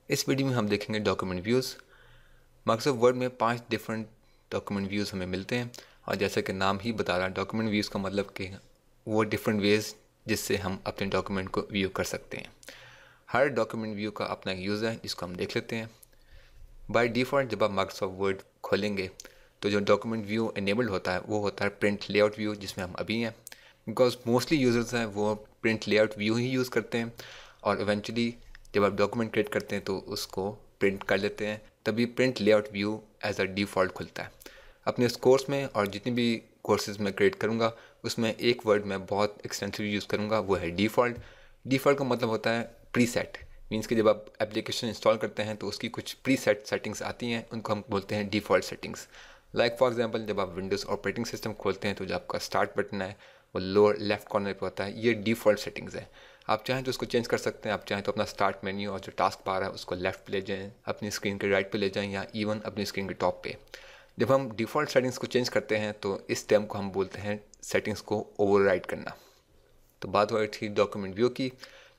इस वीडियो में हम देखेंगे डॉक्यूमेंट व्यूज़। माइक्रोसॉफ्ट वर्ड में 5 डिफरेंट डॉक्यूमेंट व्यूज़ हमें मिलते हैं और जैसा कि नाम ही बता रहा है डॉक्यूमेंट व्यूज़ का मतलब कि वो डिफरेंट वेज जिससे हम अपने डॉक्यूमेंट को व्यू कर सकते हैं। हर डॉक्यूमेंट व्यू का अपना एक यूज़ है जिसको हम देख लेते हैं। बाय डिफ़ॉल्ट जब आप माइक्रोसॉफ्ट वर्ड खोलेंगे तो जो डॉक्यूमेंट व्यू इनेबल्ड होता है वो होता है प्रिंट लेआउट व्यू, जिसमें हम अभी हैं। बिकॉज मोस्टली यूज़र्स हैं वो प्रिंट लेआउट व्यू ही यूज़ करते हैं और इवेंचुअली जब आप डॉक्यूमेंट क्रिएट करते हैं तो उसको प्रिंट कर लेते हैं, तभी print layout view as a default खुलता है। अपने इस कोर्स में और जितनी भी कोर्सेज में क्रिएट करूँगा उसमें एक वर्ड मैं बहुत एक्सटेंसिवली यूज़ करूँगा, वो है डिफ़ॉल्ट। डिफ़ॉल्ट का मतलब होता है प्रीसेट। मीन्स कि जब आप एप्लीकेशन इंस्टॉल करते हैं तो उसकी कुछ प्रीसेट सेटिंग्स आती हैं, उनको हम बोलते हैं default settings. Like for example जब आप विंडोज़ ऑपरेटिंग सिस्टम खोलते हैं तो जो आपका स्टार्ट बटन है वो लोअर लेफ्ट कॉर्नर पे होता है, ये डिफ़ॉल्ट सेटिंग्स है। आप चाहें तो उसको चेंज कर सकते हैं। आप चाहें तो अपना स्टार्ट मेन्यू और जो टास्क बार है उसको लेफ्ट पे ले जाएं, अपनी स्क्रीन के राइट पे ले जाएं या इवन अपनी स्क्रीन के टॉप पे। जब हम डिफ़ॉल्ट सेटिंग्स को चेंज करते हैं तो इस टर्म को हम बोलते हैं सेटिंग्स को ओवरराइड करना। तो बात हो रही थी डॉक्यूमेंट व्यू की।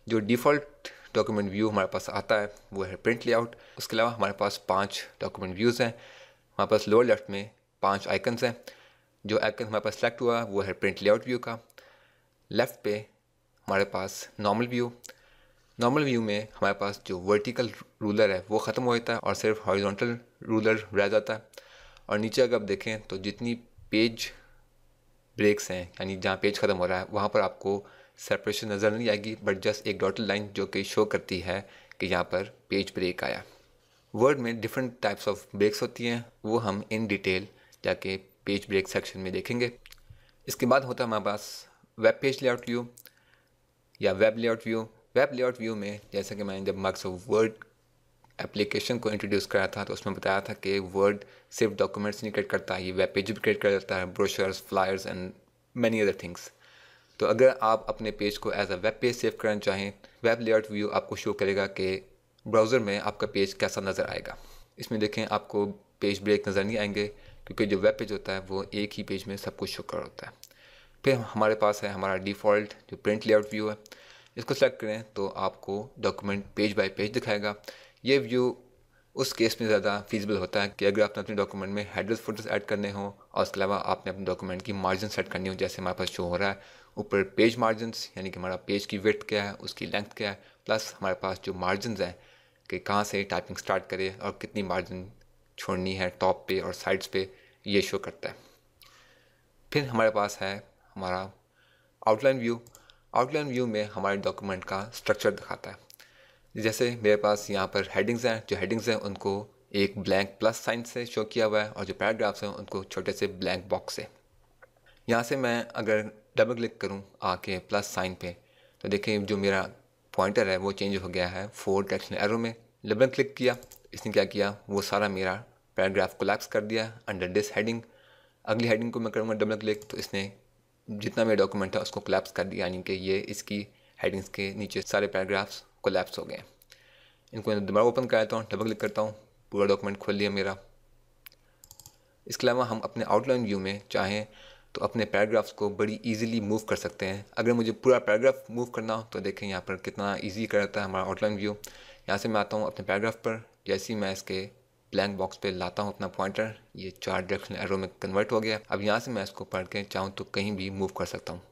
जो डिफ़ॉल्ट डॉक्यूमेंट व्यू हमारे पास आता है वो है प्रिंट लेआउट। उसके अलावा हमारे पास 5 डॉक्यूमेंट व्यूज़ हैं। हमारे पास लोअर लेफ्ट में 5 आइकन्स हैं। जो आइकन हमारे पास सेलेक्ट हुआ वो है प्रिंट लेआउट व्यू का। लेफ़्ट पे हमारे पास नॉर्मल व्यू। नॉर्मल व्यू में हमारे पास जो वर्टिकल रूलर है वो ख़त्म हो जाता है और सिर्फ हॉरिजॉन्टल रूलर रह जाता है। और नीचे अगर आप देखें तो जितनी पेज ब्रेक्स हैं, यानी जहाँ पेज ख़त्म हो रहा है वहाँ पर आपको सेपरेशन नज़र नहीं आएगी, बट जस्ट एक डॉटेड लाइन जो कि शो करती है कि यहाँ पर पेज ब्रेक आया। वर्ड में डिफरेंट टाइप्स ऑफ ब्रेक्स होती हैं, वो हम इन डिटेल जाके पेज ब्रेक सेक्शन में देखेंगे। इसके बाद होता है हमारे पास वेब पेज लेआउट व्यू या web layout view. Web layout view में जैसे कि मैंने जब माइक्रोसॉफ्ट वर्ड एप्लीकेशन को इंट्रोड्यूस करा था तो उसमें बताया था कि वर्ड सिर्फ डॉक्यूमेंट्स नहीं क्रिएट करता, ये वेब पेज भी क्रिएट कर देता है, brochures, flyers and many other things. तो अगर आप अपने पेज को as a web page save करना चाहें, वेब लेआउट व्यू आपको शो करेगा कि ब्राउज़र में आपका पेज कैसा नज़र आएगा। इसमें देखें आपको पेज ब्रेक नज़र नहीं आएंगे क्योंकि जो वेब पेज होता है वो एक ही पेज में सब कुछ शो कर होता है। फिर हमारे पास है हमारा डिफ़ॉल्ट जो प्रिंट लेआउट व्यू है। इसको सेलेक्ट करें तो आपको डॉक्यूमेंट पेज बाय पेज दिखाएगा। ये व्यू उस केस में ज़्यादा फीजिबल होता है कि अगर आपने अपने डॉक्यूमेंट में हेडर्स फुटर्स ऐड करने हो और उसके अलावा आपने अपने डॉक्यूमेंट की मार्जिन सेट करनी हो, जैसे हमारे पास शो हो रहा है ऊपर पेज मार्जिनस, यानी कि हमारा पेज की विड्थ क्या है, उसकी लेंथ क्या है, प्लस हमारे पास जो मार्जिन हैं कि कहाँ से टाइपिंग स्टार्ट करे और कितनी मार्जिन छोड़नी है टॉप पे और साइड्स पे, ये शो करता है। फिर हमारे पास है हमारा आउटलाइन व्यू। आउटलाइन व्यू में हमारे डॉक्यूमेंट का स्ट्रक्चर दिखाता है। जैसे मेरे पास यहाँ पर हेडिंग्स हैं, जो हेडिंग्स हैं उनको एक ब्लैंक प्लस साइन से शो किया हुआ है और जो पैराग्राफ्स हैं उनको छोटे से ब्लैंक बॉक्स से। यहाँ से मैं अगर डबल क्लिक करूँ आके प्लस साइन पे तो देखें जो मेरा पॉइंटर है वो चेंज हो गया है 4 डायरेक्शनल एरो में। डबल क्लिक किया, इसने क्या किया, वो सारा मेरा पैराग्राफ कोलैप्स कर दिया अंडर दिस हेडिंग। अगली हेडिंग को मैं करूँगा डबल क्लिक तो इसने जितना मेरा डॉक्यूमेंट था उसको कोलैप्स कर दिया, यानी कि ये इसकी हेडिंग्स के नीचे सारे पैराग्राफ्स कोलैप्स हो गए। इनको मैं दोबारा ओपन कर लेता हूँ, डबल क्लिक करता हूँ, पूरा डॉक्यूमेंट खोल लिया मेरा। इसके अलावा हम अपने आउटलाइन व्यू में चाहें तो अपने पैराग्राफ्स को बड़ी इजीली मूव कर सकते हैं। अगर मुझे पूरा पैराग्राफ मूव करना हो तो देखें यहाँ पर कितना इजी कर देता है हमारा आउटलाइन व्यू। यहाँ से मैं आता हूँ अपने पैराग्राफ पर, जैसे ही मैं इसके ब्लैंक बॉक्स पे लाता हूँ अपना पॉइंटर, ये 4 डायरेक्शनल एरो में कन्वर्ट हो गया। अब यहाँ से मैं इसको पढ़ के चाहूँ तो कहीं भी मूव कर सकता हूँ।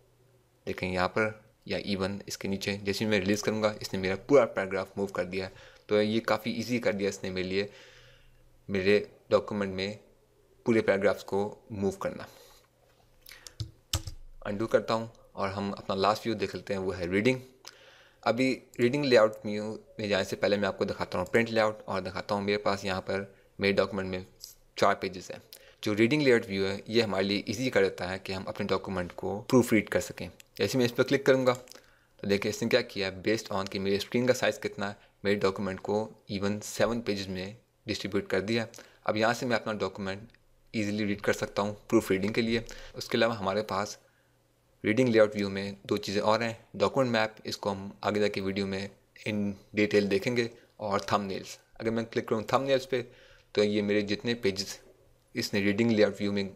देखें यहाँ पर या इवन इसके नीचे, जैसे ही मैं रिलीज़ करूँगा इसने मेरा पूरा पैराग्राफ मूव कर दिया। तो ये काफ़ी ईजी कर दिया इसने मेरे लिए मेरे डॉक्यूमेंट में पूरे पैराग्राफ्स को मूव करना। अंडू करता हूँ और हम अपना लास्ट व्यू देख लेते हैं, वो है रीडिंग। अभी रीडिंग लेआउट व्यू में जाने से पहले मैं आपको दिखाता हूँ प्रिंट लेआउट और दिखाता हूँ मेरे पास यहाँ पर मेरे डॉक्यूमेंट में 4 पेजेस हैं। जो रीडिंग लेआउट व्यू है ये हमारे लिए ईजी कर देता है कि हम अपने डॉक्यूमेंट को प्रूफ रीड कर सकें। जैसे मैं इस पर क्लिक करूँगा तो देखिए इसने क्या किया, बेस्ड ऑन कि मेरे स्क्रीन का साइज़ कितना है मेरे डॉक्यूमेंट को इवन 7 पेजेस में डिस्ट्रीब्यूट कर दिया। अब यहाँ से मैं अपना डॉक्यूमेंट ईजिली रीड कर सकता हूँ प्रूफ रीडिंग के लिए। उसके अलावा हमारे पास रीडिंग लेआउट व्यू में 2 चीज़ें और हैं, डॉक्यूमेंट मैप, इसको हम आगे जाके वीडियो में इन डिटेल देखेंगे, और थंबनेल्स। अगर मैं क्लिक करूँ थंबनेल्स पे तो ये मेरे जितने पेजेस इसने रीडिंग लेआउट व्यू में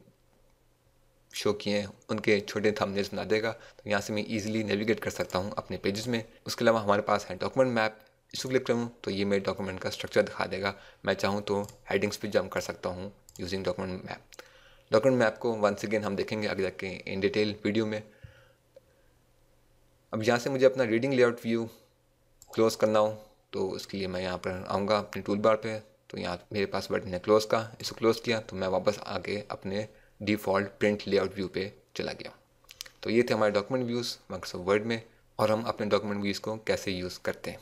शो किए हैं उनके छोटे थंबनेल्स बना देगा। तो यहाँ से मैं इजीली नेविगेट कर सकता हूँ अपने पेजेस में। उसके अलावा हमारे पास है डॉक्यूमेंट मैप, इसको क्लिक करूँ तो ये मेरे डॉक्यूमेंट का स्ट्रक्चर दिखा देगा। मैं चाहूँ तो हेडिंग्स पे जंप कर सकता हूँ using document map. Document map को वंस अगेन हम देखेंगे आगे जाके इन डिटेल वीडियो में। अब यहाँ से मुझे अपना रीडिंग लेआउट व्यू क्लोज़ करना हो तो उसके लिए मैं यहाँ पर आऊँगा अपने टूल बार पे, तो यहाँ मेरे पास बटन है क्लोज़ का। इसको क्लोज़ किया तो मैं वापस आके अपने डिफ़ॉल्ट प्रिंट लेआउट व्यू पे चला गया। तो ये थे हमारे डॉक्यूमेंट व्यूज़ माइक्रोसॉफ्ट वर्ड में, और हम अपने डॉक्यूमेंट व्यूज़ को कैसे यूज़ करते हैं।